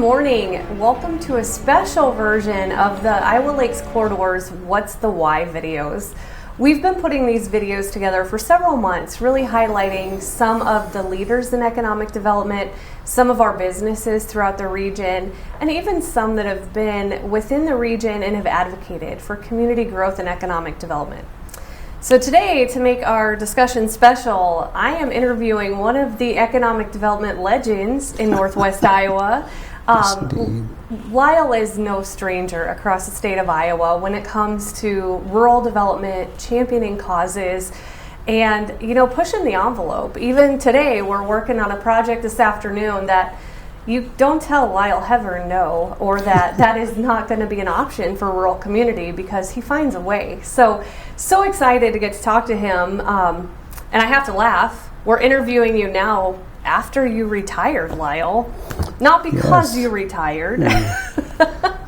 morning. Welcome to a special version of the Iowa Lakes Corridor's What's the Why videos. We've been putting these videos together for several months, really highlighting some of the leaders in economic development, some of our businesses throughout the region, and even some that have been within the region and have advocated for community growth and economic development. So today, to make our discussion special, I am interviewing one of the economic development legends in Northwest Iowa. Lyle is no stranger across the state of Iowa when it comes to rural development, championing causes, and pushing the envelope. Even today, we're working on a project this afternoon that you don't tell Lyle Hevern no, or that is not going to be an option for a rural community, because he finds a way. So excited to get to talk to him. And I have to laugh. We're interviewing you now after you retired, Lyle. Not because you retired. Yeah.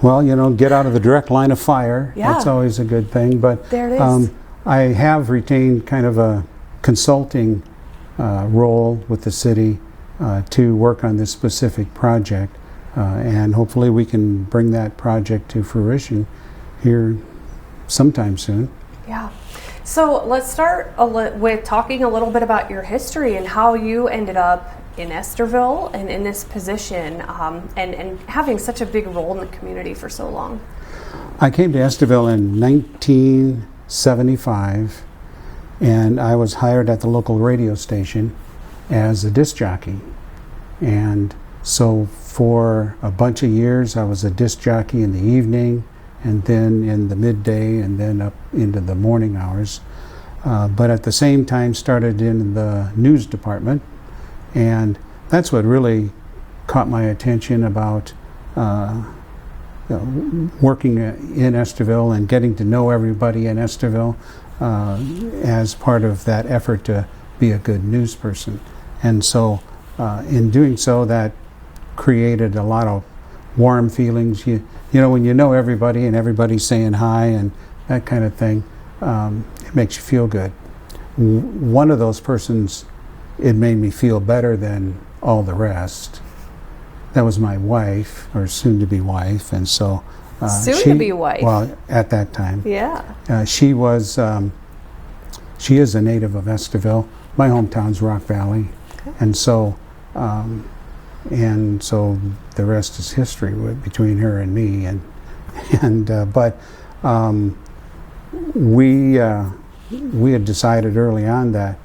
Well, get out of the direct line of fire. Yeah. That's always a good thing. But there it is. I have retained kind of a consulting role with the city to work on this specific project, and hopefully we can bring that project to fruition here sometime soon. Yeah. So let's start with talking a little bit about your history and how you ended up in Estherville and in this position, and having such a big role in the community for so long. I came to Estherville in 1975, and I was hired at the local radio station as a disc jockey. And so for a bunch of years I was a disc jockey in the evening, and then in the midday, and then up into the morning hours. But at the same time started in the news department, and that's what really caught my attention about working in Estherville and getting to know everybody in Estherville as part of that effort to be a good news person. And so in doing so, that created a lot of warm feelings. When you know everybody and everybody's saying hi and that kind of thing, it makes you feel good. One of those persons, it made me feel better than all the rest. That was my wife, or soon-to-be wife, and so soon-to-be wife. Well, at that time, yeah. She is a native of Estherville. My hometown's Rock Valley, okay. And so the rest is history between her and me. But we had decided early on that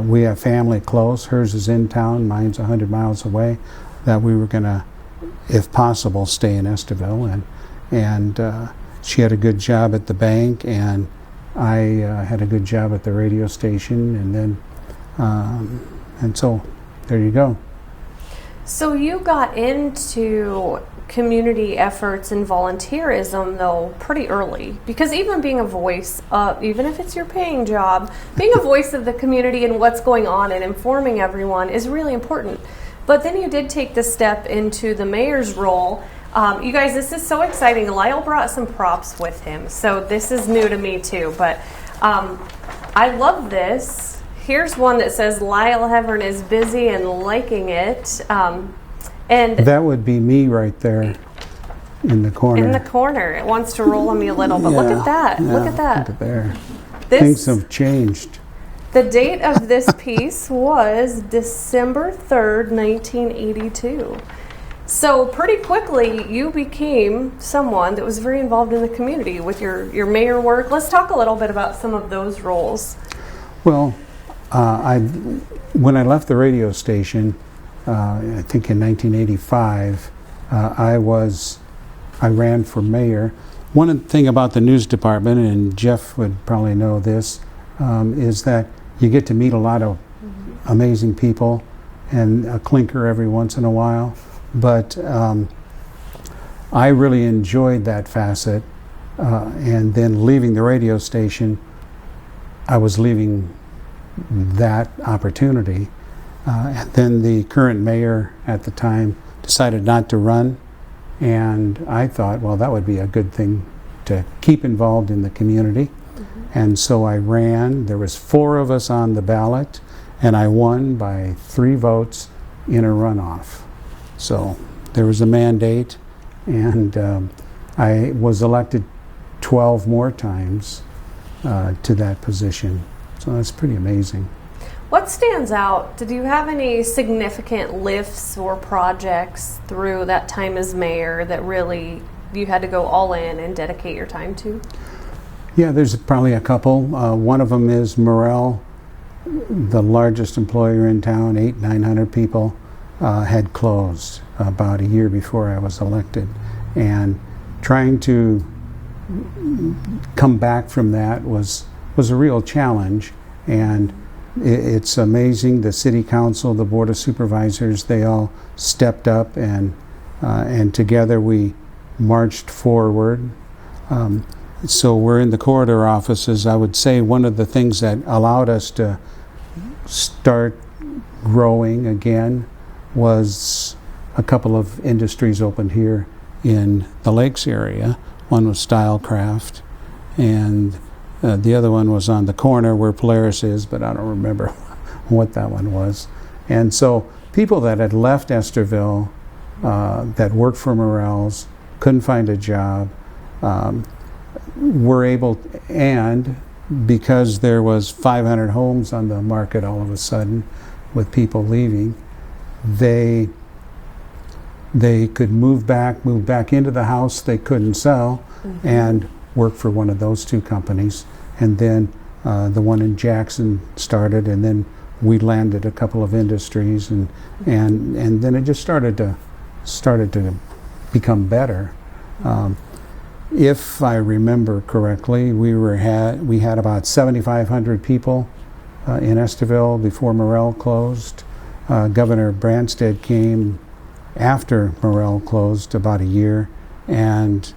we have family close. Hers is in town, mine's 100 miles away. That we were going to, if possible, stay in Estherville, and she had a good job at the bank, and I had a good job at the radio station, and then and so there you go. So you got into community efforts and volunteerism, though, pretty early, because even being a voice, even if it's your paying job, being a voice of the community and what's going on and informing everyone is really important. But then you did take the step into the mayor's role. You guys, this is so exciting. Lyle brought some props with him, so this is new to me too, but I love this. Here's one that says Lyle Hevern is busy and liking it. And that would be me right there in the corner. In the corner. It wants to roll on me a little, but look at that. Yeah, look at that. Look at there. Things have changed. The date of this piece was December 3rd, 1982. So pretty quickly, you became someone that was very involved in the community with your mayor work. Let's talk a little bit about some of those roles. Well, when I left the radio station, I think in 1985, I ran for mayor. One thing about the news department, and Jeff would probably know this, is that you get to meet a lot of amazing people and a clinker every once in a while. But I really enjoyed that facet. And then leaving the radio station, I was leaving that opportunity. And then the current mayor at the time decided not to run. And I thought, well, that would be a good thing to keep involved in the community. And so I ran. There was 4 of us on the ballot, and I won by 3 votes in a runoff. So there was a mandate, and I was elected 12 more times to that position. So that's pretty amazing. What stands out? Did you have any significant lifts or projects through that time as mayor that really you had to go all in and dedicate your time to? Yeah, there's probably a couple. One of them is Morel, the largest employer in town, 900 people, had closed about a year before I was elected. And trying to come back from that was a real challenge. And it's amazing, the city council, the board of supervisors, they all stepped up, and together we marched forward. So we're in the corridor offices. I would say one of the things that allowed us to start growing again was a couple of industries opened here in the Lakes area. One was Stylecraft, and the other one was on the corner where Polaris is, but I don't remember what that one was. And so people that had left Estherville, that worked for Morel's, couldn't find a job, were able, and because there was 500 homes on the market all of a sudden with people leaving, they could move back into the house they couldn't sell, and work for one of those two companies. And then the one in Jackson started, and then we landed a couple of industries, and then it just started to become better. If I remember correctly, we had about 7,500 people in Estherville before Morel closed. Governor Branstad came after Morel closed about a year, and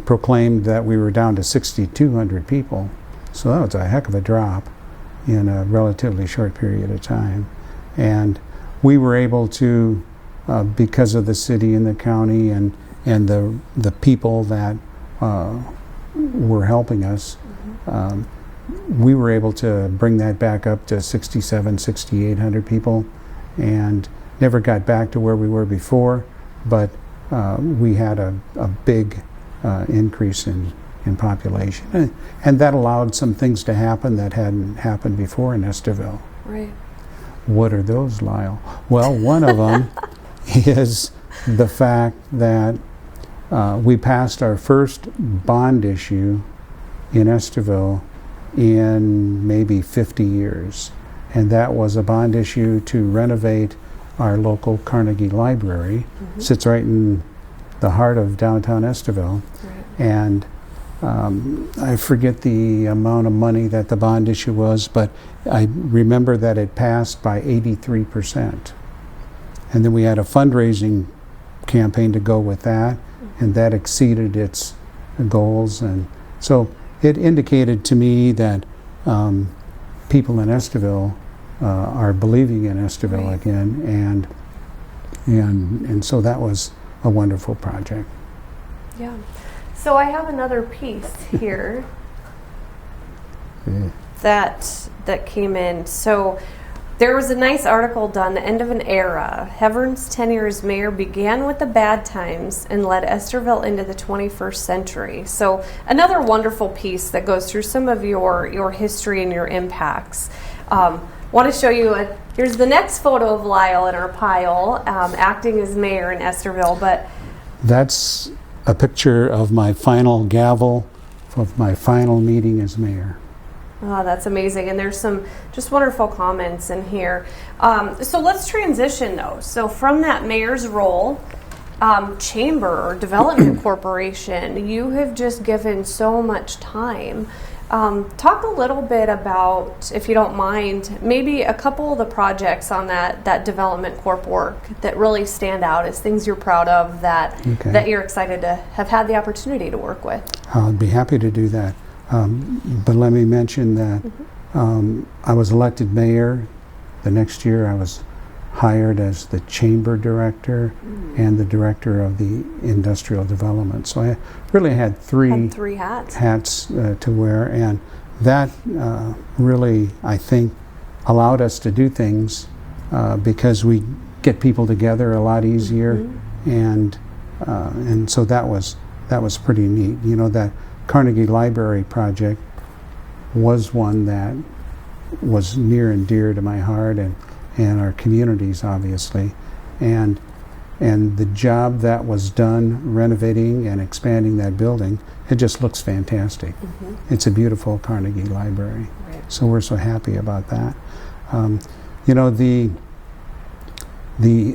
proclaimed that we were down to 6,200 people. So that was a heck of a drop in a relatively short period of time. And we were able to, because of the city and the county and the people that were helping us, we were able to bring that back up to 6,800 people, and never got back to where we were before, but we had a big increase in population. And that allowed some things to happen that hadn't happened before in Estherville. Right. What are those, Lyle? Well, one of them is the fact that we passed our first bond issue in Estherville in maybe 50 years. And that was a bond issue to renovate our local Carnegie Library. Sits right in the heart of downtown Estherville. Right. And I forget the amount of money that the bond issue was, but I remember that it passed by 83%. And then we had a fundraising campaign to go with that, and that exceeded its goals. And so it indicated to me that people in Estherville are believing in Estherville Right. again, and so that was a wonderful project. Yeah. So I have another piece here that came in. So there was a nice article done, The End of an Era. Hevern's tenure as mayor began with the bad times and led Estherville into the 21st century. So another wonderful piece that goes through some of your history and your impacts. Want to show you, here's the next photo of Lyle in our pile, acting as mayor in Estherville. But that's a picture of my final gavel of my final meeting as mayor. Oh, that's amazing. And there's some just wonderful comments in here. So let's transition, though. So from that mayor's role, chamber or development corporation, you have just given so much time. Talk a little bit about, if you don't mind, maybe a couple of the projects on that development corp work that really stand out as things you're proud of that you're excited to have had the opportunity to work with. I'd be happy to do that. But let me mention that I was elected mayor. The next year I was hired as the chamber director and the director of the industrial development. So I really had three hats to wear, and that really, I think, allowed us to do things because we get people together a lot easier, and so that was pretty neat. You know, that Carnegie Library project was one that was near and dear to my heart, and our communities, obviously, and the job that was done renovating and expanding that building, it just looks fantastic. It's a beautiful Carnegie Library. Right. So we're so happy about that. You know, the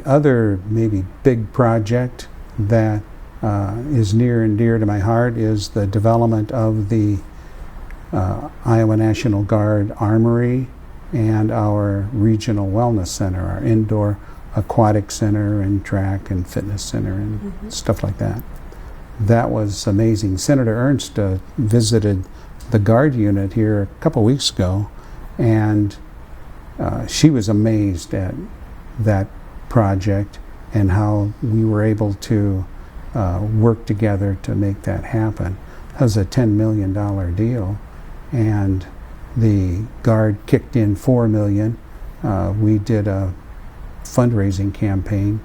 other maybe big project that is near and dear to my heart is the development of the Iowa National Guard Armory and our Regional Wellness Center, our indoor aquatic center and track and fitness center and stuff like that. That was amazing. Senator Ernst visited the Guard unit here a couple weeks ago, and she was amazed at that project and how we were able to work together to make that happen. That was a $10 million deal, and the Guard kicked in $4 million. We did a fundraising campaign,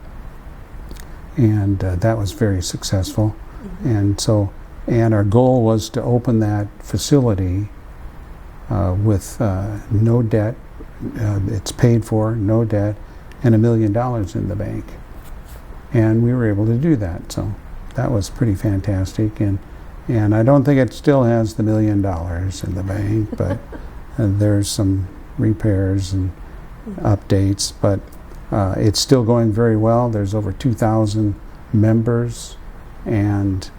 and that was very successful. And our goal was to open that facility with no debt. It's paid for, no debt, and $1 million in the bank. And we were able to do that, so that was pretty fantastic. And I don't think it still has the $1 million in the bank, but there's some repairs and updates, but it's still going very well. There's over 2,000 members, and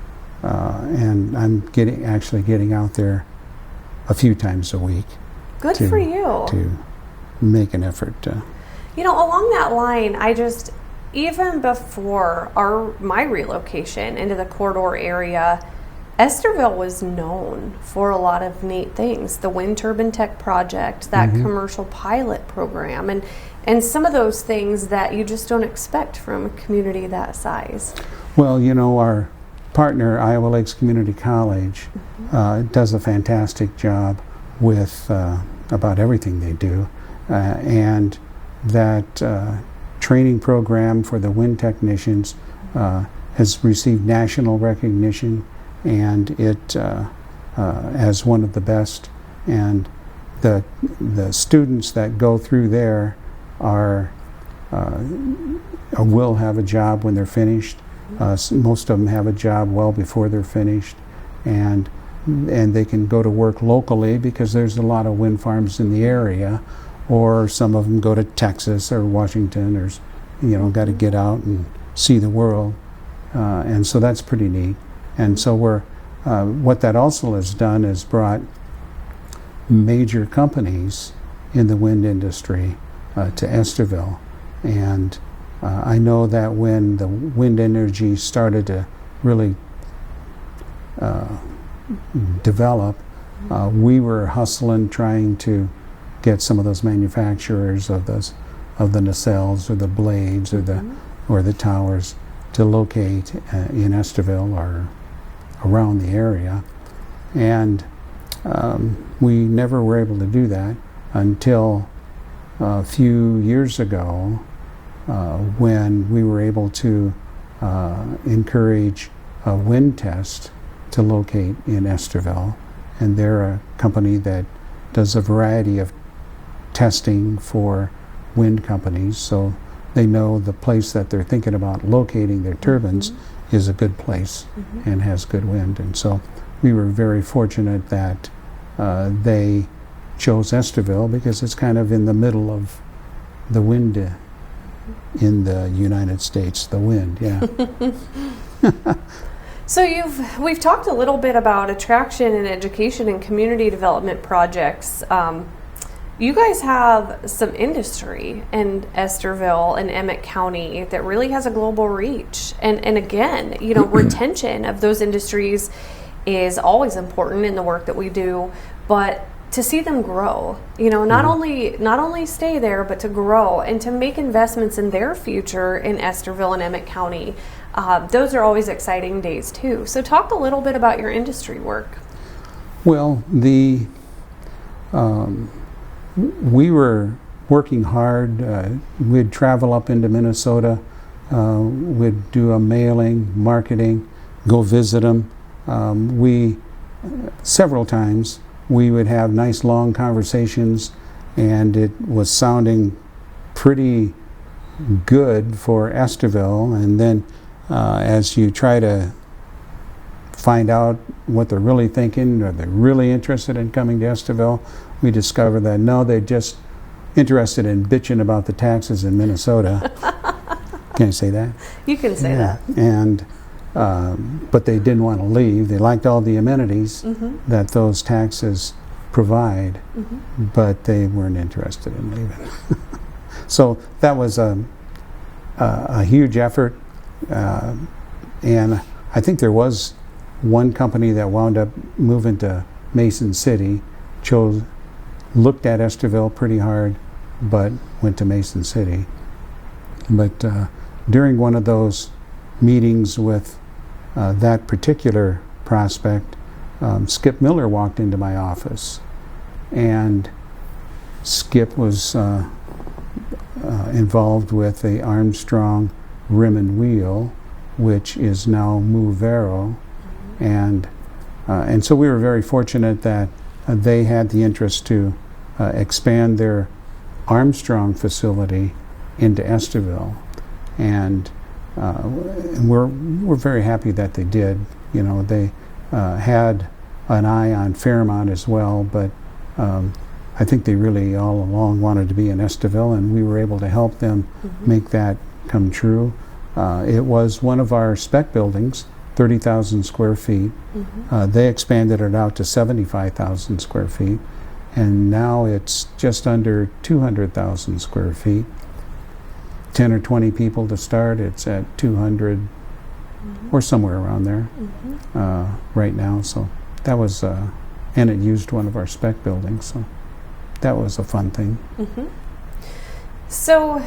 I'm actually getting out there a few times a week. Good for you. To make an effort to. You know, along that line, even before my relocation into the corridor area, Estherville was known for a lot of neat things. The wind turbine tech project, that commercial pilot program, and some of those things that you just don't expect from a community that size. Well, you know, our partner, Iowa Lakes Community College, does a fantastic job with about everything they do. And that training program for the wind technicians has received national recognition, and it as one of the best. And the students that go through there will have a job when they're finished. Most of them have a job well before they're finished, and they can go to work locally because there's a lot of wind farms in the area, or some of them go to Texas or Washington, or got to get out and see the world, and so that's pretty neat. And so what that also has done is brought major companies in the wind industry to Estherville, and I know that when the wind energy started to really develop, we were hustling, trying to get some of those manufacturers of the nacelles or the blades or the towers to locate in Estherville or around the area, and we never were able to do that until a few years ago, when we were able to encourage a wind test to locate in Estherville. And they're a company that does a variety of testing for wind companies, so they know the place that they're thinking about locating their turbines is a good place and has good wind. And so we were very fortunate that they chose Estherville because it's kind of in the middle of the wind in the United States, the wind, yeah. So we've talked a little bit about attraction and education and community development projects. You guys have some industry in Estherville and Emmett County that really has a global reach. And again, retention of those industries is always important in the work that we do, but to see them grow, not only stay there, but to grow and to make investments in their future in Estherville and Emmett County. Those are always exciting days too. So talk a little bit about your industry work. Well, we were working hard. We'd travel up into Minnesota. We'd do a mailing, marketing, go visit them. Several times, we would have nice long conversations, and it was sounding pretty good for Estherville. And then as you try to find out what they're really thinking, are they really interested in coming to Estherville, we discovered that no, they're just interested in bitching about the taxes in Minnesota. Can I say that? You can say that. And but they didn't want to leave. They liked all the amenities that those taxes provide, but they weren't interested in leaving. So that was a huge effort, and I think there was one company that wound up moving to Mason City, looked at Estherville pretty hard, but went to Mason City. But during one of those meetings with that particular prospect, Skip Miller walked into my office, and Skip was involved with the Armstrong Rim and Wheel, which is now Movero, and so we were very fortunate that they had the interest to expand their Armstrong facility into Estherville, and we're very happy that they did. You know, they had an eye on Fairmont as well, but I think they really all along wanted to be in Estherville, and we were able to help them make that come true. It was one of our spec buildings, 30,000 square feet. They expanded it out to 75,000 square feet, and now it's just under 200,000 square feet. 10 or 20 people to start. It's at 200 or somewhere around there right now. So that was, and it used one of our spec buildings. So that was a fun thing. So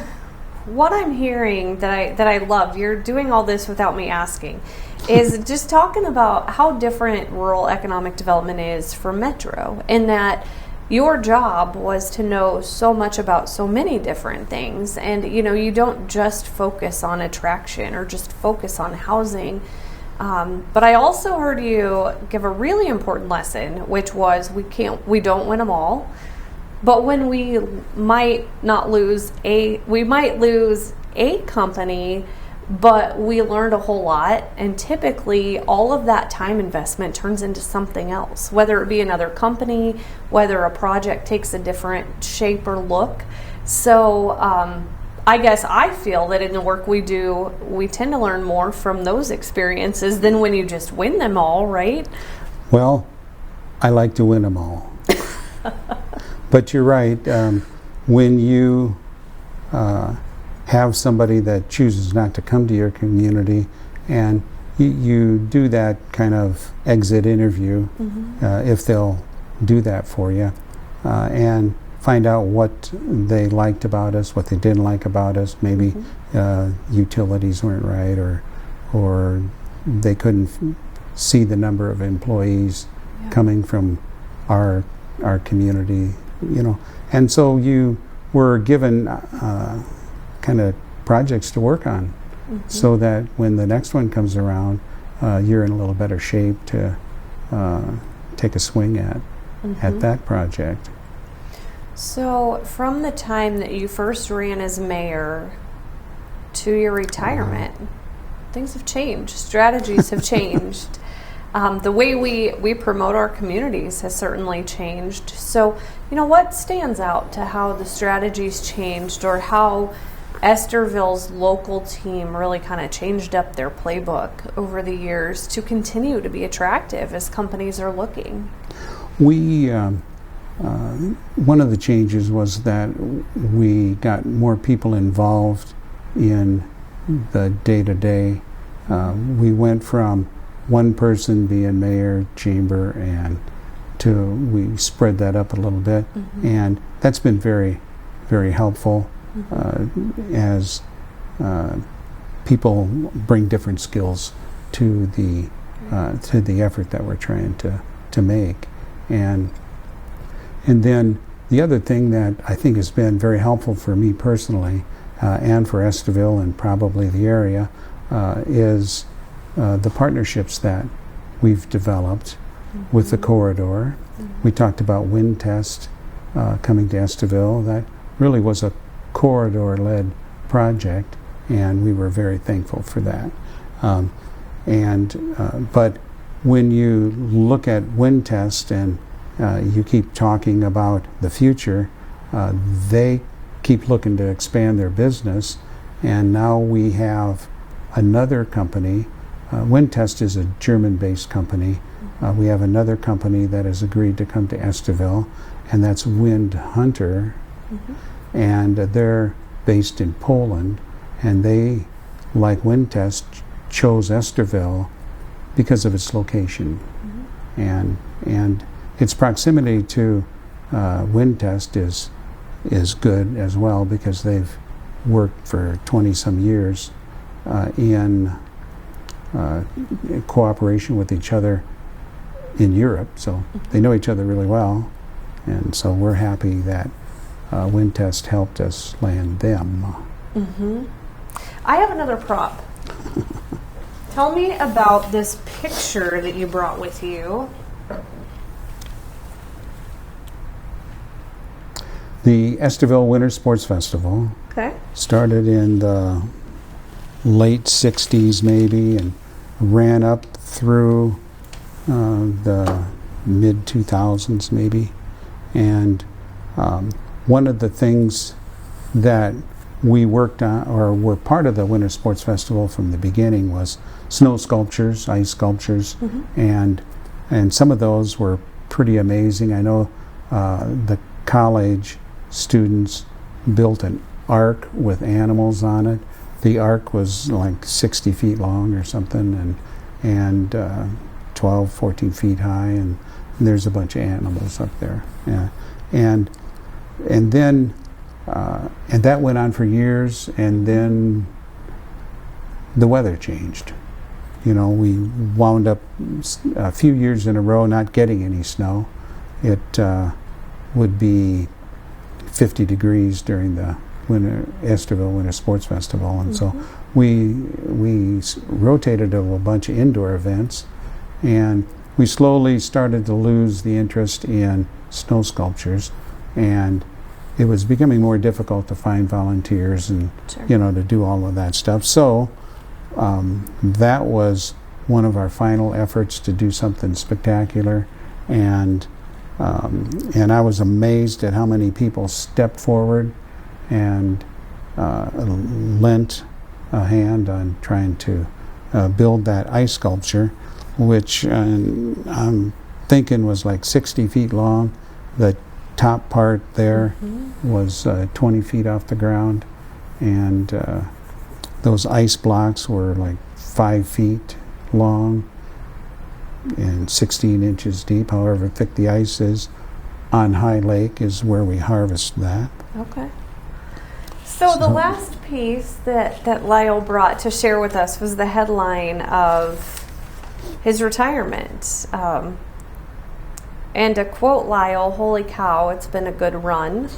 what I'm hearing that I love, you're doing all this without me asking, is just talking about how different rural economic development is for Metro, and that your job was to know so much about so many different things, and you don't just focus on attraction or just focus on housing. But I also heard you give a really important lesson, which was we don't win them all, but when we might lose a company, but we learned a whole lot, and typically all of that time investment turns into something else, whether it be another company, whether a project takes a different shape or look. So I guess I feel that in the work we do, we tend to learn more from those experiences than when you just win them all, right? Well, I like to win them all. But you're right. When you have somebody that chooses not to come to your community, and you do that kind of exit interview, if they'll do that for you, and find out what they liked about us, what they didn't like about us. Maybe utilities weren't right, or they couldn't see the number of employees coming from our community, and so you were given kind of projects to work on, so that when the next one comes around, you're in a little better shape to take a swing at that project. So from the time that you first ran as mayor to your retirement, things have changed. Strategies have changed. The way we promote our communities has certainly changed. So, what stands out to how the strategies changed, or how Estherville's local team really kind of changed up their playbook over the years to continue to be attractive as companies are looking? We, one of the changes was that we got more people involved in the day-to-day. We went from one person being mayor, chamber, and we spread that up a little bit, and that's been very, very helpful. As people bring different skills to the effort that we're trying to make, and then the other thing that I think has been very helpful for me personally and for Esteville and probably the area is the partnerships that we've developed with the corridor. We talked about wind test coming to Esteville. That really was a corridor-led project, and we were very thankful for that. But when you look at wind test and you keep talking about the future, they keep looking to expand their business, and now we have another company. Wind Test is a German-based company. We have another company that has agreed to come to Esteville, and that's Wind Hunter, and they're based in Poland, and they, like Wind Test, chose Esteville because of its location, and its proximity to Wind Test is good as well, because they've worked for 20-some years in cooperation with each other in Europe, so they know each other really well, and so we're happy that Wind Test helped us land them. I have another prop. Tell me about this picture that you brought with you. The Esteville Winter Sports Festival started in the late 60s maybe, and ran up through the mid 2000s maybe. And one of the things that we worked on, or were part of the Winter Sports Festival from the beginning, was snow sculptures, ice sculptures, and some of those were pretty amazing. I know the college students built an ark with animals on it. The ark was like 60 feet long or something, and 12, 14 feet high, and there's a bunch of animals up there. Yeah. And then and that went on for years, and then the weather changed. You know, we wound up a few years in a row not getting any snow. It would be 50 degrees during the Esteville Winter Sports Festival, and so we rotated to a bunch of indoor events, and we slowly started to lose the interest in snow sculptures, and it was becoming more difficult to find volunteers and to do all of that stuff. So that was one of our final efforts to do something spectacular, and I was amazed at how many people stepped forward and lent a hand on trying to build that ice sculpture, which I'm thinking was like 60 feet long. The top part there was 20 feet off the ground, and those ice blocks were like 5 feet long and 16 inches deep, however thick the ice is. On High Lake is where we harvest that. Okay. So the last piece that Lyle brought to share with us was the headline of his retirement. And to quote Lyle, "Holy cow, it's been a good run."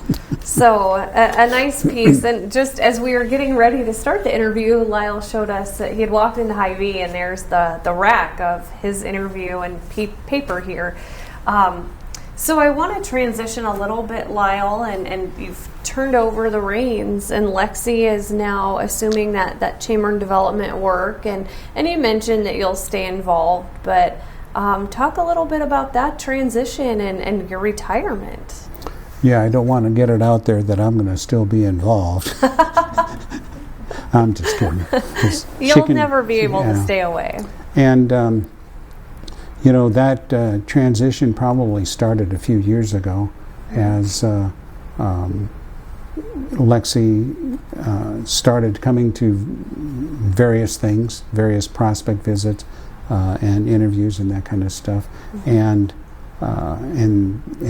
So a nice piece. And just as we were getting ready to start the interview, Lyle showed us that he had walked into Hy-Vee, and there's the rack of his interview and paper here. So I want to transition a little bit, Lyle, and you've turned over the reins, and Lexi is now assuming that chamber and development work, and you mentioned that you'll stay involved, but talk a little bit about that transition and your retirement. Yeah, I don't want to get it out there that I'm going to still be involved. I'm just kidding. You'll never be able to stay away. And that transition probably started a few years ago as Lexi started coming to various things, various prospect visits and interviews and that kind of stuff, and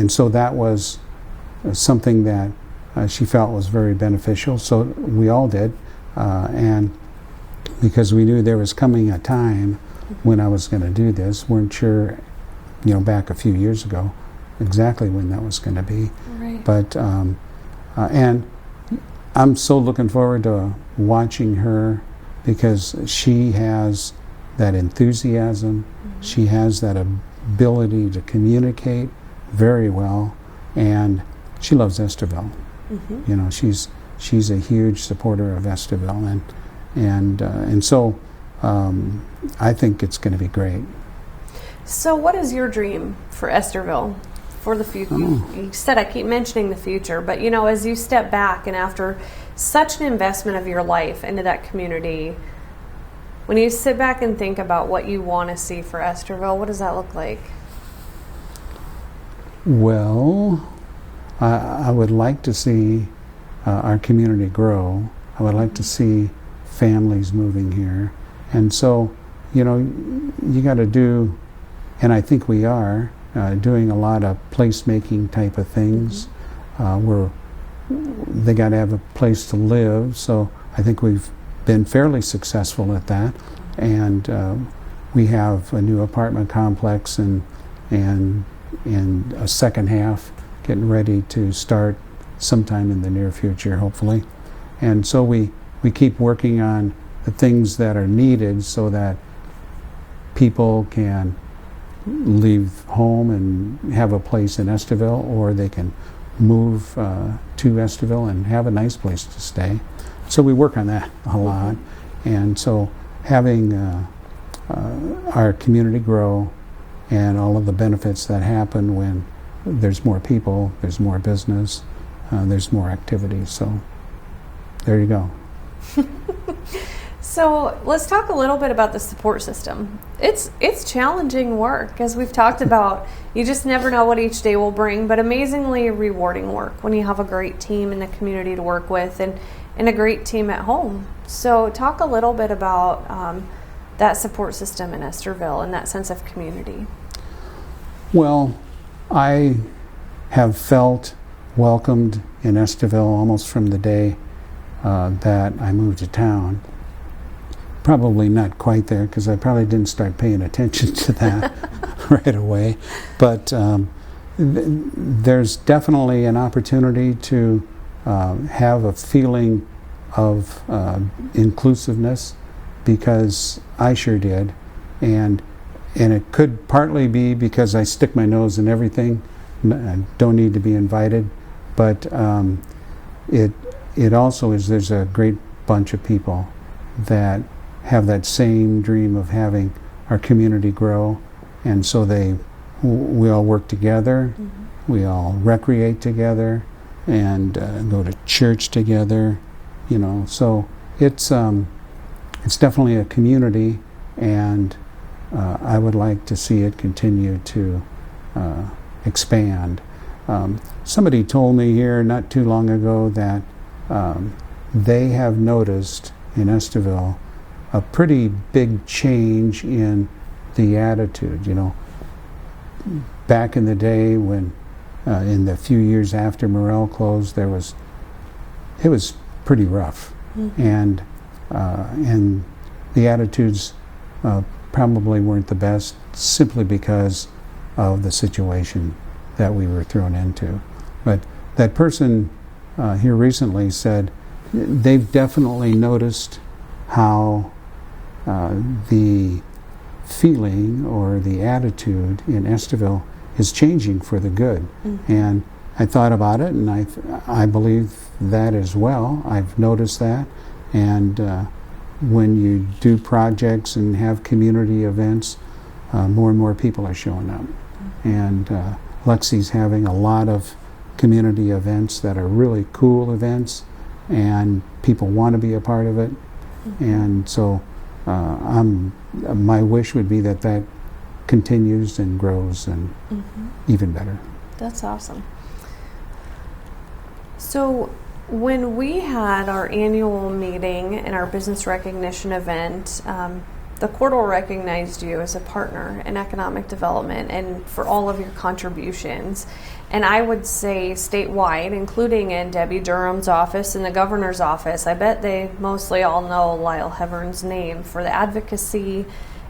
so that was something that she felt was very beneficial. So we all did, and because we knew there was coming a time when I was going to do this. Weren't sure, back a few years ago, exactly when that was going to be. Right. But and I'm so looking forward to watching her, because she has that enthusiasm, she has that ability to communicate very well, and she loves Esterville. You know, she's a huge supporter of Esterville, and so I think it's going to be great. So what is your dream for Esterville for the future? You said I keep mentioning the future, but you know, as you step back and after such an investment of your life into that community, when you sit back and think about what you want to see for Esterville, what does that look like? Well, I would like to see our community grow. I would like to see families moving here. And so, you know, you got to do, and I think we are, doing a lot of placemaking type of things, where they got to have a place to live. So I think we've been fairly successful at that. And we have a new apartment complex and a second half getting ready to start sometime in the near future, hopefully. And so we keep working on the things that are needed so that people can leave home and have a place in Esterville, or they can move to Esterville and have a nice place to stay. So we work on that a lot. And so having our community grow and all of the benefits that happen when there's more people, there's more business, there's more activity. So there you go. So let's talk a little bit about the support system. It's challenging work, as we've talked about. You just never know what each day will bring, but amazingly rewarding work when you have a great team in the community to work with and a great team at home. So talk a little bit about that support system in Esterville and that sense of community. Well, I have felt welcomed in Esterville almost from the day that I moved to town. Probably not quite there, because I probably didn't start paying attention to that right away. But there's definitely an opportunity to have a feeling of inclusiveness, because I sure did. And it could partly be because I stick my nose in everything. I don't need to be invited. But it also is, there's a great bunch of people that have that same dream of having our community grow, and so we all work together, we all recreate together, and go to church together, you know. So it's definitely a community, and I would like to see it continue to expand. Somebody told me here not too long ago that they have noticed in Esterville a pretty big change in the attitude. You know, back in the day when, in the few years after Morel closed, it was pretty rough, and the attitudes probably weren't the best, simply because of the situation that we were thrown into. But that person here recently said they've definitely noticed how the feeling or the attitude in Esterville is changing for the good. And I thought about it, and I believe that as well. I've noticed that. And when you do projects and have community events, more and more people are showing up. And Lexi's having a lot of community events that are really cool events, and people want to be a part of it. And so my wish would be that continues and grows and even better. That's awesome. So when we had our annual meeting and our business recognition event, the Corridor recognized you as a partner in economic development and for all of your contributions. And I would say statewide, including in Debbie Durham's office and the governor's office, I bet they mostly all know Lyle Hevern's name for the advocacy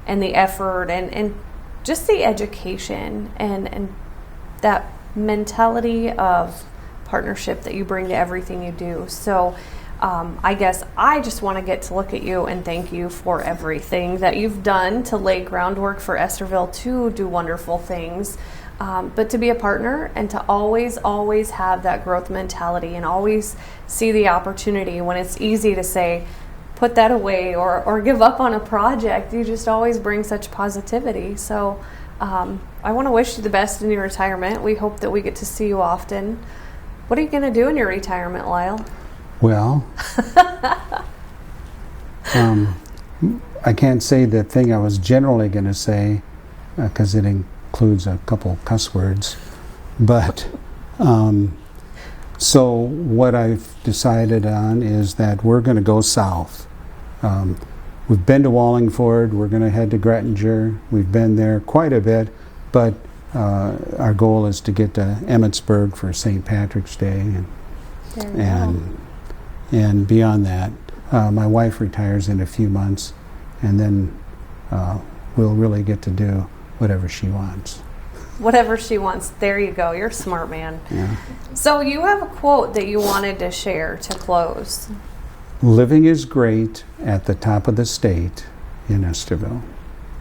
and the effort and just the education and that mentality of partnership that you bring to everything you do. So I guess I just want to get to look at you and thank you for everything that you've done to lay groundwork for Estherville to do wonderful things. But to be a partner and to always have that growth mentality and always see the opportunity when it's easy to say, put that away or give up on a project. You just always bring such positivity. So I want to wish you the best in your retirement. We hope that we get to see you often. What are you going to do in your retirement, Lyle? Well, I can't say the thing I was generally going to say because it includes a couple cuss words. But so what I've decided on is that we're going to go south. We've been to Wallingford. We're going to head to Grettinger. We've been there quite a bit, but our goal is to get to Emmitsburg for St. Patrick's Day, and beyond that, my wife retires in a few months, and then we'll really get to do whatever she wants. Whatever she wants. There you go. You're a smart man. Yeah. So you have a quote that you wanted to share to close. Living is great at the top of the state in Estherville.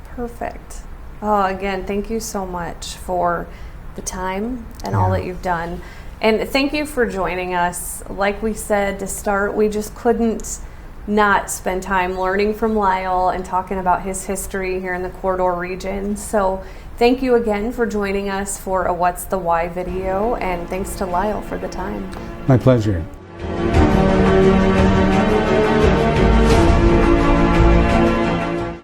Perfect. Oh, again, thank you so much for the time and all that you've done. And thank you for joining us. Like we said to start, we just couldn't not spend time learning from Lyle and talking about his history here in the Corridor region. So thank you again for joining us for a What's the Why video, and thanks to Lyle for the time. My pleasure.